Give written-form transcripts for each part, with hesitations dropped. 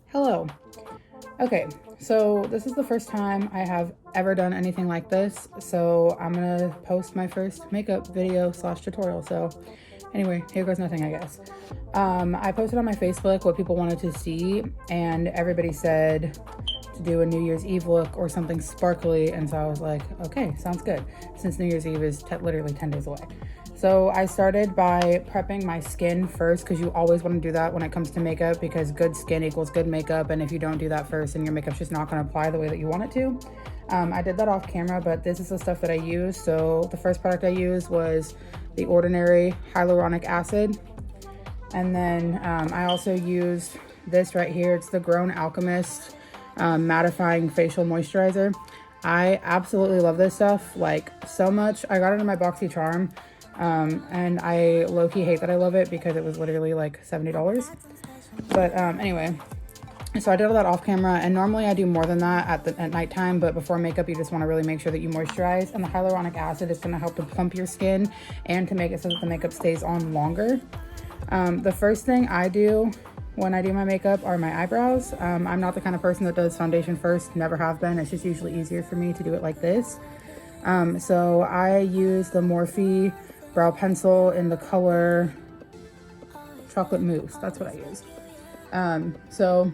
Hello. Okay, so this is the first time I have ever done anything like this, so I'm gonna post my first makeup video slash tutorial. So anyway, here goes nothing, I guess. I posted on my Facebook what people wanted to see, and everybody said to do a New Year's Eve look or something sparkly, and so I was like, okay, sounds good, since New Year's Eve is literally 10 days away. So I started by prepping my skin first, because you always want to do that when it comes to makeup, because good skin equals good makeup, and if you don't do that first, then your makeup's just not going to apply the way that you want it to. I did that off camera, but this is the stuff that I used. So the first product I used was The Ordinary Hyaluronic Acid, and then I also used this right here. It's the Grown Alchemist mattifying facial moisturizer. I absolutely love this stuff, like, so much. I got it in my BoxyCharm, and I low-key hate that I love it because it was literally like $70. But anyway, so I did all that off camera, and normally I do more than that at nighttime, but before makeup you just want to really make sure that you moisturize, and the hyaluronic acid is going to help to plump your skin and to make it so that the makeup stays on longer. The first thing I do when I do my makeup are my eyebrows. I'm not the kind of person that does foundation first, never have been. It's just usually easier for me to do it like this. So I use the Morphe brow pencil in the color Chocolate Mousse. That's what I use. So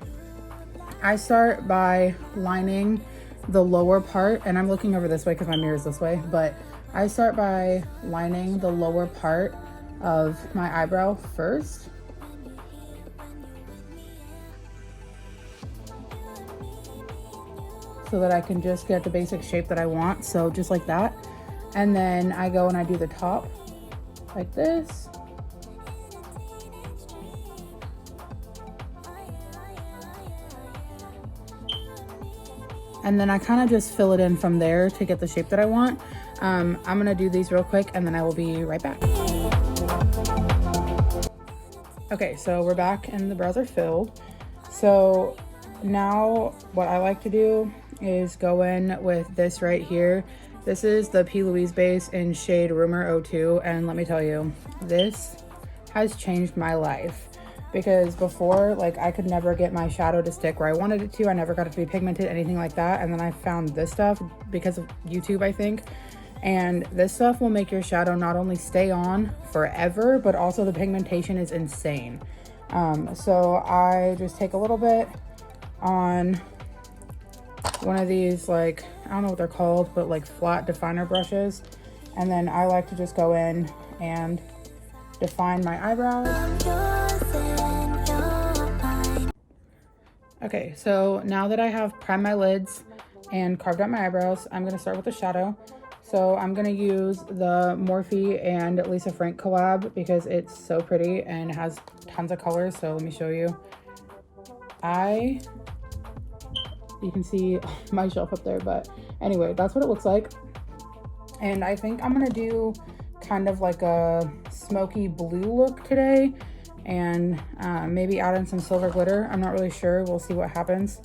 I start by lining the lower part, and I'm looking over this way because my mirror is this way, but I start by lining the lower part of my eyebrow first. So that I can just get the basic shape that I want. So just like that. And then I go and I do the top like this. And then I kind of just fill it in from there to get the shape that I want. I'm gonna do these real quick and then I will be right back. Okay, so we're back and the brows are filled. So now what I like to do is go in with this right here. This is the P. Louise base in shade Rumor 02, and let me tell you, this has changed my life. Because before, like, I could never get my shadow to stick where I wanted it to. I never got it to be pigmented, anything like that. And then I found this stuff because of YouTube, I think. And this stuff will make your shadow not only stay on forever, but also the pigmentation is insane. So I just take a little bit on one of these, like, I don't know what they're called, but like flat definer brushes. And then I like to just go in and define my eyebrows. Okay, so now that I have primed my lids and carved out my eyebrows, I'm gonna start with the shadow. So I'm gonna use the Morphe and Lisa Frank collab because it's so pretty and has tons of colors. So let me show you. You can see my shelf up there, but anyway, that's what it looks like. And I think I'm gonna do kind of like a smoky blue look today, and maybe add in some silver glitter. I'm not really sure, we'll see what happens.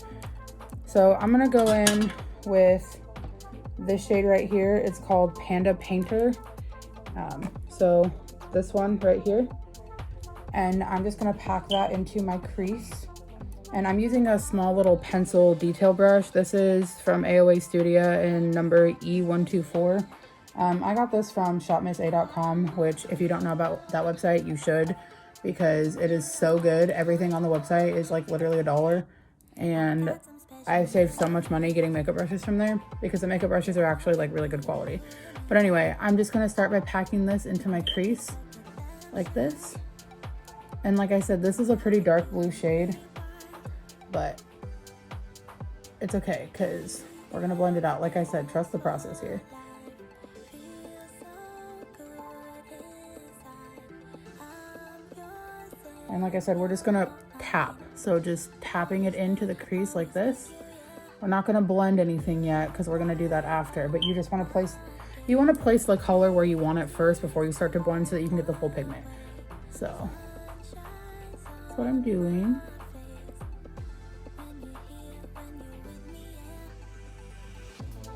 So I'm gonna go in with this shade right here. It's called Panda Painter. So this one right here, and I'm just gonna pack that into my crease. And I'm using a small little pencil detail brush. This is from AOA Studio in number E124. I got this from shopmissa.com, which if you don't know about that website, you should, because it is so good. Everything on the website is like literally $1. And I've saved so much money getting makeup brushes from there because the makeup brushes are actually like really good quality. But anyway, I'm just gonna start by packing this into my crease like this. And like I said, this is a pretty dark blue shade, but it's okay because we're gonna blend it out. Like I said, trust the process here. And like I said, we're just gonna tap. So just tapping it into the crease like this. We're not gonna blend anything yet because we're gonna do that after, but you just wanna place the color where you want it first before you start to blend so that you can get the full pigment. So that's what I'm doing.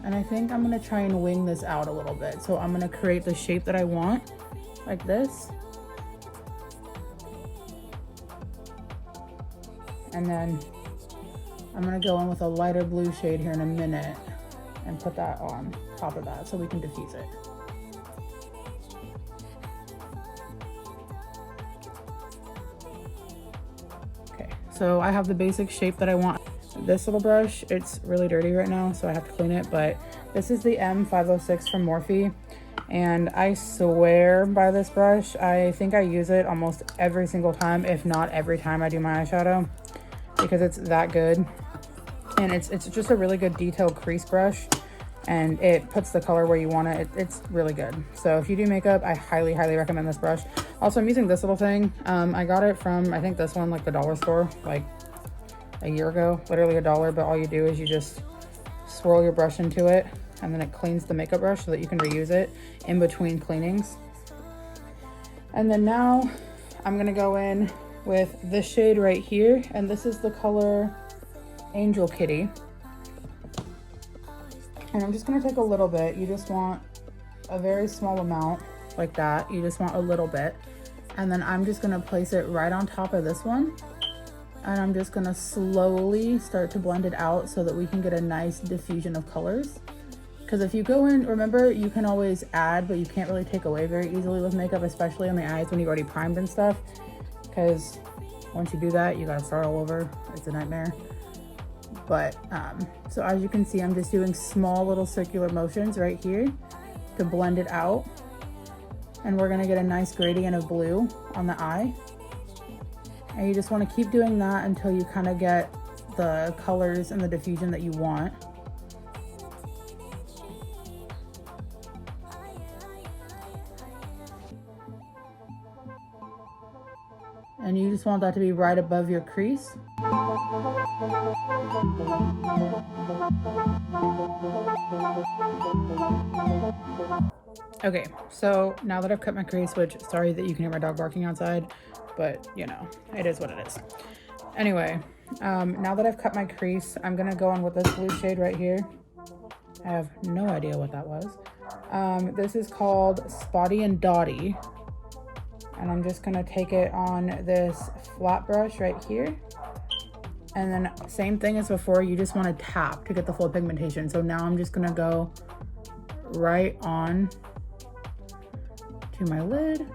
And I think I'm gonna try and wing this out a little bit. So I'm gonna create the shape that I want, like this. And then I'm gonna go in with a lighter blue shade here in a minute and put that on top of that so we can diffuse it. Okay, so I have the basic shape that I want. This little brush, it's really dirty right now, so I have to clean it, but this is the M506 from Morphe, and I swear by this brush. I think I use it almost every single time, if not every time I do my eyeshadow, because it's that good. And it's just a really good detailed crease brush, and it puts the color where you want it. It's really good. So if you do makeup, I highly recommend this brush. Also, I'm using this little thing. I got it from, I think this one, like the dollar store, like a year ago, literally $1. But all you do is you just swirl your brush into it, and then it cleans the makeup brush so that you can reuse it in between cleanings. And then now I'm gonna go in with this shade right here, and this is the color Angel Kitty. And I'm just gonna take a little bit. You just want a very small amount, like that. You just want a little bit. And then I'm just gonna place it right on top of this one. And I'm just gonna slowly start to blend it out so that we can get a nice diffusion of colors. Because if you go in, remember, you can always add, but you can't really take away very easily with makeup, especially on the eyes when you've already primed and stuff. Because once you do that, you gotta start all over. It's a nightmare. But so as you can see, I'm just doing small little circular motions right here to blend it out. And we're gonna get a nice gradient of blue on the eye. And you just wanna keep doing that until you kind of get the colors and the diffusion that you want. And you just want that to be right above your crease. Okay, so now that I've cut my crease, which, sorry that you can hear my dog barking outside, but you know, it is what it is. Anyway, now that I've cut my crease, I'm gonna go on with this blue shade right here. I have no idea what that was. This is called Spotty and Dotty. And I'm just gonna take it on this flat brush right here. And then same thing as before, you just wanna tap to get the full pigmentation. So now I'm just gonna go right on to my lid.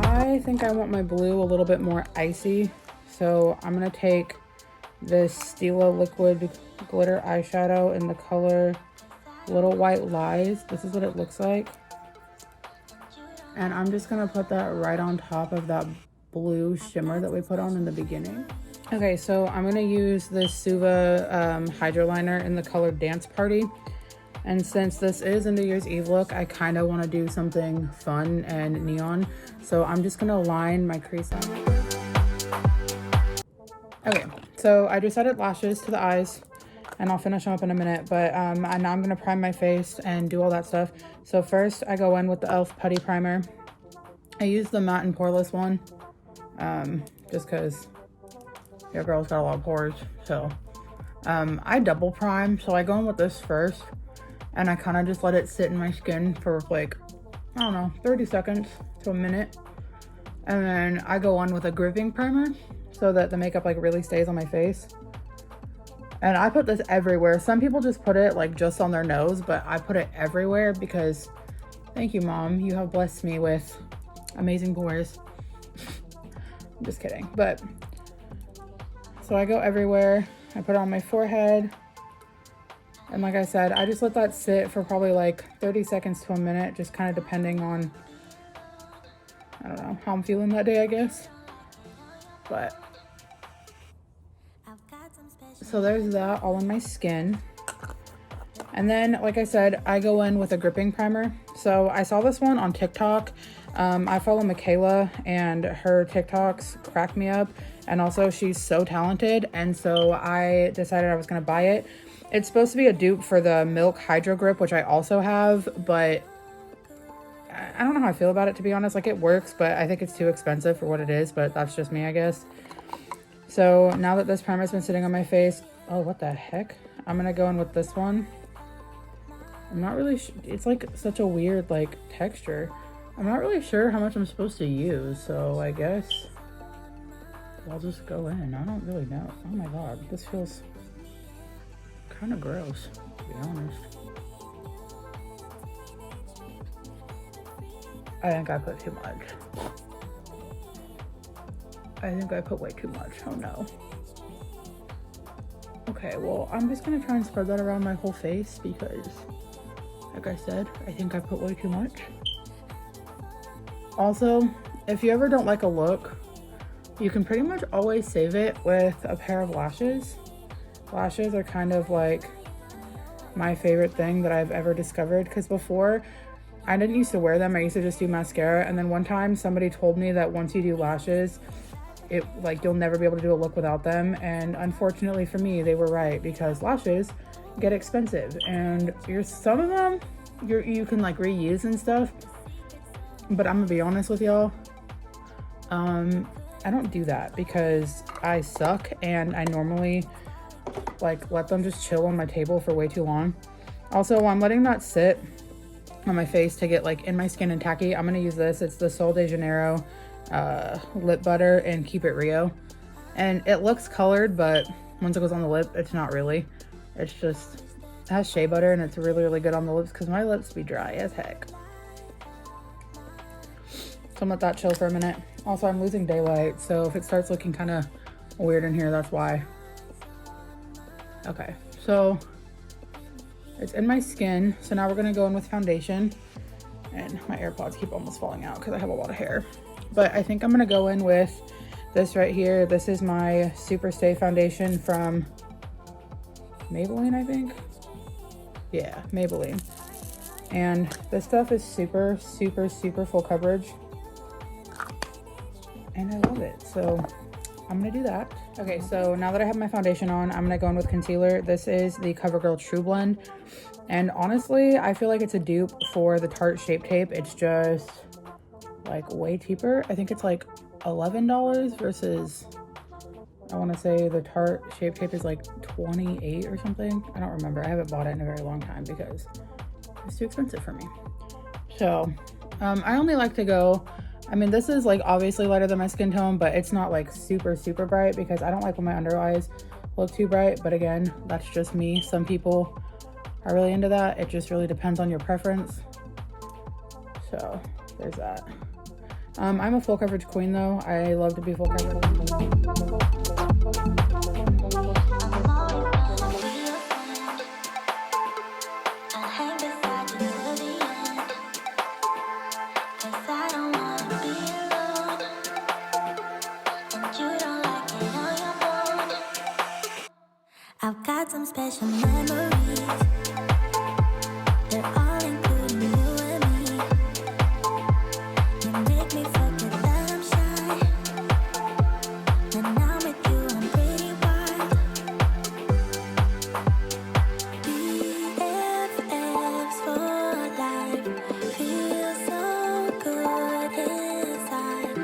I think I want my blue a little bit more icy. So I'm gonna take this Stila liquid glitter eyeshadow in the color Little White Lies. This is what it looks like. And I'm just gonna put that right on top of that blue shimmer that we put on in the beginning. Okay, so I'm gonna use this Suva Hydro Liner in the color Dance Party. And since this is a New Year's Eve look, I kind of want to do something fun and neon. So I'm just gonna line my crease up. Okay, so I just added lashes to the eyes, and I'll finish them up in a minute, but now I'm gonna prime my face and do all that stuff. So first I go in with the e.l.f. Putty Primer. I use the matte and poreless one, just cause your girl's got a lot of pores. So I double prime, so I go in with this first, and I kind of just let it sit in my skin for like, I don't know, 30 seconds to a minute. And then I go on with a gripping primer so that the makeup like really stays on my face. And I put this everywhere. Some people just put it like just on their nose, but I put it everywhere because, thank you, Mom, you have blessed me with amazing pores. I'm just kidding. But so I go everywhere. I put it on my forehead. And like I said, I just let that sit for probably like 30 seconds to a minute, just kind of depending on, I don't know, how I'm feeling that day, I guess. But so there's that all on my skin. And then, like I said, I go in with a gripping primer. So I saw this one on TikTok. I follow Michaela, and her TikToks crack me up. And also she's so talented. And so I decided I was gonna buy it. It's supposed to be a dupe for the Milk Hydro Grip, which I also have, but I don't know how I feel about it, to be honest. Like, it works, but I think it's too expensive for what it is, but that's just me, I guess. So now that this primer's been sitting on my face, oh, what the heck? I'm gonna go in with this one. I'm not really it's like such a weird like texture. I'm not really sure how much I'm supposed to use, so I guess I'll just go in. I don't really know. Oh my god, this feels kind of gross, to be honest. I think I put too much. I think I put way too much. Oh no. Okay, well, I'm just gonna try and spread that around my whole face because, like I said, I think I put way too much. Also, if you ever don't like a look, you can pretty much always save it with a pair of lashes. Lashes are kind of like my favorite thing that I've ever discovered, because before I didn't used to wear them. I used to just do mascara, and then one time somebody told me that once you do lashes, it like you'll never be able to do a look without them. And unfortunately for me, they were right, because lashes get expensive, and some of them you can like reuse and stuff. But I'm gonna be honest with y'all, I don't do that because I suck, and I normally like let them just chill on my table for way too long. Also, while I'm letting that sit on my face to get like in my skin and tacky, I'm gonna use this. It's the Sol de Janeiro lip butter and Keep It Rio, and it looks colored, but once it goes on the lip, it's not really. It's just, it has shea butter, and it's really, really good on the lips because my lips be dry as heck. So I'm gonna let that chill for a minute. Also, I'm losing daylight, so if it starts looking kind of weird in here, that's why. Okay, so it's in my skin. So now we're gonna go in with foundation, and my AirPods keep almost falling out because I have a lot of hair. But I think I'm gonna go in with this right here. This is my Super Stay foundation from Maybelline, I think. Yeah, Maybelline. And this stuff is super, super, super full coverage, and I love it. So I'm gonna do that. Okay, so now that I have my foundation on, I'm gonna go in with concealer. This is the CoverGirl True Blend, and honestly, I feel like it's a dupe for the Tarte Shape Tape. It's just like way cheaper. I think it's like $11 versus, I want to say the Tarte Shape Tape is like 28 or something. I don't remember. I haven't bought it in a very long time because it's too expensive for me. So I only like to go, I mean, this is like obviously lighter than my skin tone, but it's not like super, super bright because I don't like when my under eyes look too bright. But again, that's just me. Some people are really into that. It just really depends on your preference. So there's that. I'm a full coverage queen though. I love to be full coverage. I've got some special memories. They're all including you and me. You make me forget that I'm shy. When I'm with you, I'm pretty wild. BFFs for life. Feel so good inside.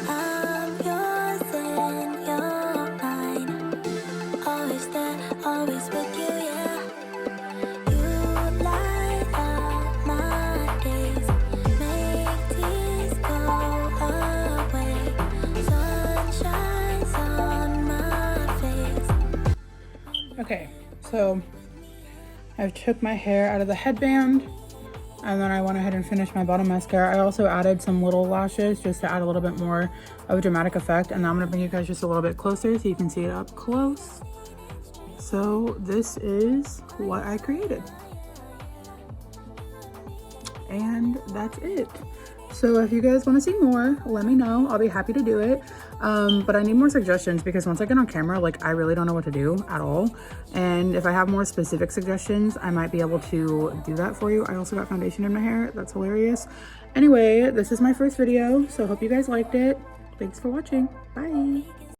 I'm yours and you're mine. Always there, always with you, yeah. You light up my days, make tears go away. Sun shines on my face. Okay, so I've took my hair out of the headband, and then I went ahead and finished my bottom mascara. I also added some little lashes just to add a little bit more of a dramatic effect, and now I'm gonna bring you guys just a little bit closer so you can see it up close. So this is what I created, and that's it. So if you guys want to see more, let me know. I'll be happy to do it. But I need more suggestions because once I get on camera, like I really don't know what to do at all. And if I have more specific suggestions, I might be able to do that for you. I also got foundation in my hair. That's hilarious. Anyway, this is my first video, so I hope you guys liked it. Thanks for watching. Bye.